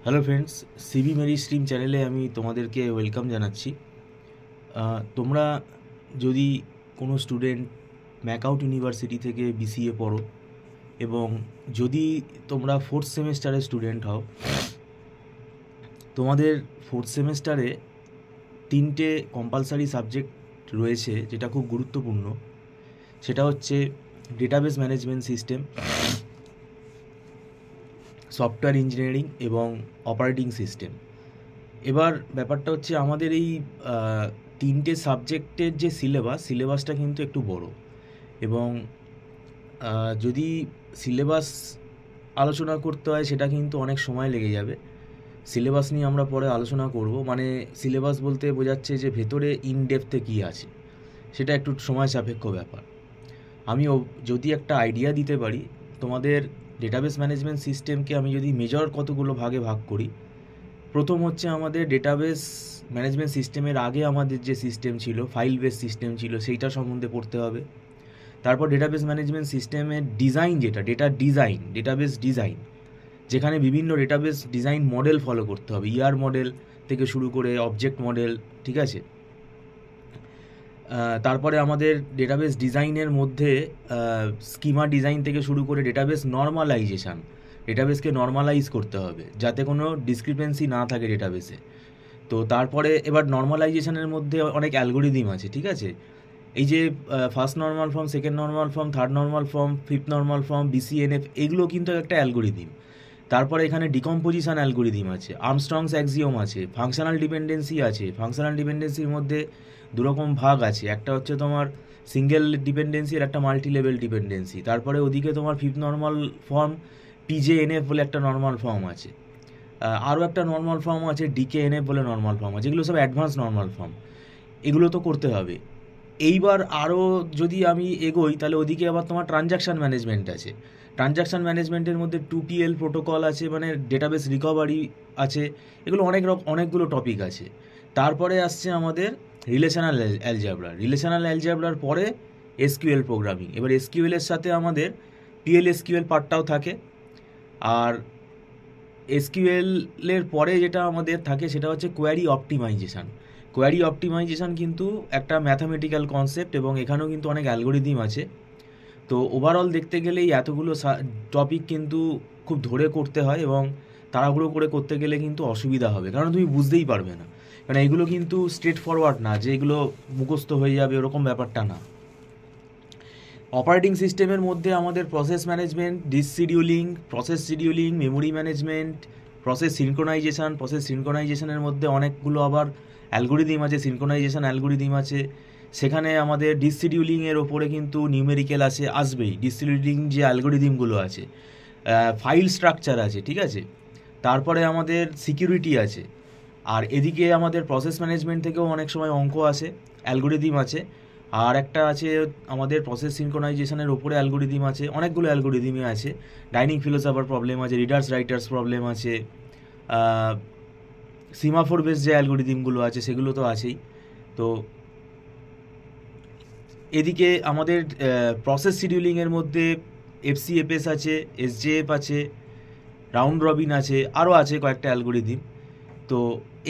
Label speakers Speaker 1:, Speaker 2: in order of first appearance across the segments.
Speaker 1: Hello friends, সিবি মেরি stream চ্যানেলে আমি তোমাদেরকে ওয়েলকাম জানাচ্ছি। তোমরা যদি কোনো স্টুডেন্ট ম্যাকআউট ইউনিভার্সিটি থেকে বিসিএ পড়ো এবং যদি তোমরা ফোর্থ সেমেস্টারের স্টুডেন্ট হও, তোমাদের ফোর্থ সেমেস্টারে 3টে কম্পালসারি সাবজেক্ট রয়েছে যেটা খুব গুরুত্বপূর্ণ। সেটা হচ্ছে database management system, software engineering এবং অপারেটিং সিস্টেম। এবার ব্যাপারটা হচ্ছে আমাদের এই 3টে সাবজেক্টের যে সিলেবাসটা কিন্তু একটু বড়, এবং যদি সিলেবাস আলোচনা করতে হয় সেটা কিন্তু অনেক সময় লেগে যাবে। সিলেবাস নিয়ে আমরা পরে আলোচনা করব। মানে সিলেবাস বলতে বোঝাচ্ছে যে ভেতরে ইনডেপথে কী আছে, সেটা একটু সময় সাপেক্ষ ব্যাপার। আমি যদি একটা আইডিয়া দিতে পারি, তোমাদের ডেটাবেস ম্যানেজমেন্ট সিস্টেমকে আমি যদি মেজর কতগুলো ভাগে ভাগ করি, প্রথম হচ্ছে আমাদের ডেটাবেস ম্যানেজমেন্ট সিস্টেমের আগে আমাদের যে সিস্টেম ছিল, ফাইল বেস সিস্টেম ছিল, সেইটা সম্বন্ধে পড়তে হবে। তারপর ডেটাবেস ম্যানেজমেন্ট সিস্টেমের ডিজাইন, যেটা ডেটাবেস ডিজাইন, যেখানে বিভিন্ন ডেটাবেস ডিজাইন মডেল ফলো করতে হবে, ইয়ার মডেল থেকে শুরু করে অবজেক্ট মডেল, ঠিক আছে। তারপরে আমাদের ডেটাবেস ডিজাইনের মধ্যে স্কিমা ডিজাইন থেকে শুরু করে ডেটাবেস নর্মালাইজেশান, ডেটাবেসকে নর্মালাইজ করতে হবে যাতে কোনো ডিসক্রিপেন্সি না থাকে ডেটাবেসে। তো তারপরে এবার নর্মালাইজেশনের মধ্যে অনেক অ্যালগোরিদিম আছে, ঠিক আছে। এই যে first normal form, second normal form, third normal form, fifth normal form, BCNF, এগুলো কিন্তু একটা অ্যালগোরিদিম। তারপরে এখানে ডিকম্পোজিশন অ্যালগোরিদিম আছে, আর্মস্ট্রংস অ্যাক্সিওম আছে, ফাংশনাল ডিপেন্ডেন্সি আছে। ফাংশনাল ডিপেন্ডেন্সির মধ্যে দুরকম ভাগ আছে, একটা হচ্ছে তোমার সিঙ্গেল ডিপেন্ডেন্সি আর একটা মাল্টি লেভেল ডিপেন্ডেন্সি। তারপরে ওদিকে তোমার ফিফথ নর্মাল ফর্ম পিজেএনএফ বলে একটা নর্মাল ফর্ম আছে, আরও একটা নর্মাল ফর্ম আছে ডিকেএনএফ বলে নর্মাল ফর্ম আছে। এগুলো সব অ্যাডভান্স নর্মাল ফর্ম, এগুলো তো করতে হবে। এইবার আরও যদি আমি এগোই, তাহলে ওদিকে আবার তোমার ট্রানজাকশান ম্যানেজমেন্ট আছে। ট্রানজাকশান ম্যানেজমেন্টের মধ্যে 2PL প্রোটোকল আছে, মানে ডেটাবেস রিকভারি আছে। এগুলো অনেকগুলো টপিক আছে। তারপরে আসছে আমাদের রিলেশনাল অ্যালজাবরার পরে এসকিউএল প্রোগ্রামিং। এবার এসকিউএলের সাথে আমাদের PLSQL পার্টটাও থাকে। আর এসকিউএলের পরে যেটা আমাদের থাকে সেটা হচ্ছে কোয়ারি অপটিমাইজেশান কিন্তু একটা ম্যাথামেটিক্যাল কনসেপ্ট, এবং এখানেও কিন্তু অনেক অ্যালগোরিদিম আছে। তো ওভারঅল দেখতে গেলে এই এতগুলো টপিক কিন্তু খুব ধরে করতে হয়, এবং তাড়াহুড়ো করে করতে গেলে কিন্তু অসুবিধা হবে, কারণ তুমি বুঝতেই পারবে না। কারণ এগুলো কিন্তু স্ট্রেট ফরওয়ার্ড না যে এগুলো মুখস্থ হয়ে যাবে, ওরকম ব্যাপারটা না। অপারেটিং সিস্টেমের মধ্যে আমাদের process management, process scheduling, memory management, process সিনক্রোনাইজেশনের মধ্যে অনেকগুলো আবার অ্যালগোরিদিম আছে, সিনক্রোনাইজেশন অ্যালগোরিদিম আছে। সেখানে আমাদের ডিসশিডিউলিংয়ের ওপরে কিন্তু নিউমেরিক্যাল আসবেই। ডিসশিডিউলিং যে অ্যালগোরিদিমগুলো আছে, ফাইল স্ট্রাকচার আছে, ঠিক আছে। তারপরে আমাদের সিকিউরিটি আছে। আর এদিকে আমাদের প্রসেস ম্যানেজমেন্ট থেকেও অনেক সময় অঙ্ক আসে, অ্যালগোরিদিম আছে। আর একটা আছে আমাদের প্রসেস সিনক্রোনাইজেশনের ওপরে অ্যালগোরিদিম আছে, অনেকগুলো অ্যালগোরিদিমই আছে। ডাইনিং ফিলোসফার প্রবলেম আছে, রিডার্স রাইটার্স প্রবলেম আছে, সিমাফোর বেস যে অ্যালগোরিদিমগুলো আছে সেগুলো তো আছেই। তো এদিকে আমাদের প্রসেস শিডিউলিংয়ের মধ্যে FCFS আছে, SJF আছে, রাউন্ড রবিন আছে, আরও আছে কয়েকটা অ্যালগোরিদিম। তো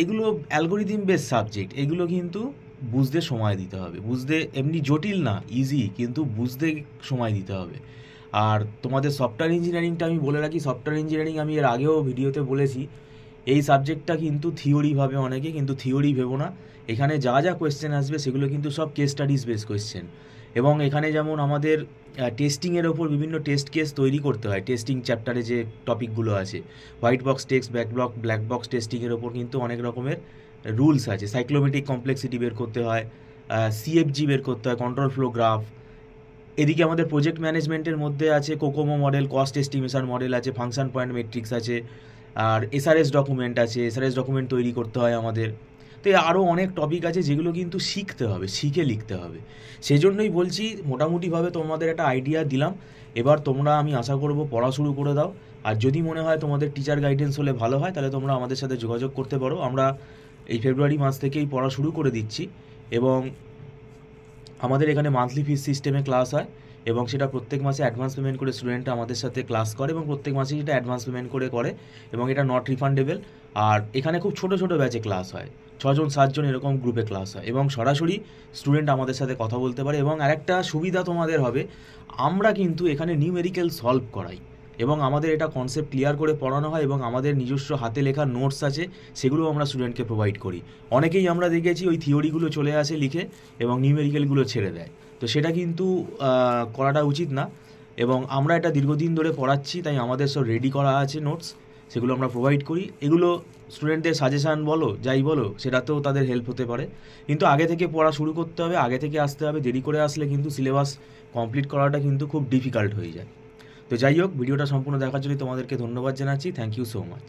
Speaker 1: এগুলো অ্যালগোরিদিম বেস সাবজেক্ট, এগুলো কিন্তু বুঝতে সময় দিতে হবে। বুঝতে এমনি জটিল না, ইজি, কিন্তু বুঝতে সময় দিতে হবে। আর তোমাদের সফটওয়্যার ইঞ্জিনিয়ারিংটা আমি বলে রাখি, সফটওয়্যার ইঞ্জিনিয়ারিং আমি এর আগেও ভিডিওতে বলেছি, এই সাবজেক্টটা কিন্তু থিওরি ভাবে অনেকে, কিন্তু থিওরি ভেবো না। এখানে যা যা কোয়েশ্চেন আসবে সেগুলো কিন্তু সব কেস স্টাডিজ বেস কোয়েশ্চেন। এবং এখানে যেমন আমাদের টেস্টিংয়ের ওপর বিভিন্ন টেস্ট কেস তৈরি করতে হয়। টেস্টিং চ্যাপ্টারে যে টপিকগুলো আছে, white box text, black box টেস্টিংয়ের ওপর কিন্তু অনেক রকমের রুলস আছে। সাইক্লোমেট্রিক কমপ্লেক্সিটি বের করতে হয়, CFG বের করতে হয়, কন্ট্রোল ফ্লো গ্রাফ। এদিকে আমাদের প্রজেক্ট ম্যানেজমেন্টের মধ্যে আছে COCOMO model, cost estimation model আছে, ফাংশন পয়েন্ট মেট্রিক্স আছে, আর SRS ডকুমেন্ট আছে, SRS ডকুমেন্ট তৈরি করতে হয় আমাদের। তো আরও অনেক টপিক আছে যেগুলো কিন্তু শিখতে হবে, শিখে লিখতে হবে। সেই জন্যই বলছি, মোটামুটিভাবে তোমাদের একটা আইডিয়া দিলাম। এবার তোমরা, আমি আশা করব, পড়া শুরু করে দাও। আর যদি মনে হয় তোমাদের টিচার গাইডেন্স হলে ভালো হয়, তাহলে তোমরা আমাদের সাথে যোগাযোগ করতে পারো। আমরা এই ফেব্রুয়ারি মাস থেকেই পড়া শুরু করে দিচ্ছি, এবং আমাদের এখানে মান্থলি ফিস সিস্টেমে ক্লাস হয়, এবং সেটা প্রত্যেক মাসে অ্যাডভান্স পেমেন্ট করে স্টুডেন্টরা আমাদের সাথে ক্লাস করে এবং প্রত্যেক মাসে সেটা অ্যাডভান্স পেমেন্ট করে এবং এটা নট রিফান্ডেবল। আর এখানে খুব ছোটো ছোটো ব্যাচে ক্লাস হয়, 6জন 7জন এরকম গ্রুপে ক্লাস হয় এবং সরাসরি স্টুডেন্ট আমাদের সাথে কথা বলতে পারে। এবং আরেকটা সুবিধা তোমাদের হবে, আমরা কিন্তু এখানে নিউমেরিক্যাল সলভ করাই এবং আমাদের এটা কনসেপ্ট ক্লিয়ার করে পড়ানো হয় এবং আমাদের নিজস্ব হাতে লেখা নোটস আছে, সেগুলো আমরা স্টুডেন্টকে প্রোভাইড করি। অনেকেই আমরা দেখেছি ওই থিওরিগুলো চলে আসে লিখে এবং নিউমেরিক্যালগুলো ছেড়ে দেয়, তো সেটা কিন্তু করাটা উচিত না। এবং আমরা এটা দীর্ঘদিন ধরে পড়াচ্ছি, তাই আমাদের সব রেডি করা আছে নোটস, সেগুলো আমরা প্রোভাইড করি। এগুলো স্টুডেন্টদের সাজেশান বলো যাই বলো সেটাতেও তাদের হেল্প হতে পারে, কিন্তু আগে থেকে পড়া শুরু করতে হবে, আগে থেকে আসতে হবে। দেরি করে আসলে কিন্তু সিলেবাস কমপ্লিট করাটা কিন্তু খুব ডিফিকাল্ট হয়ে যায়। তো যাই হোক, ভিডিওটা সম্পূর্ণ দেখার জন্য তোমাদেরকে ধন্যবাদ জানাচ্ছি। Thank you so much.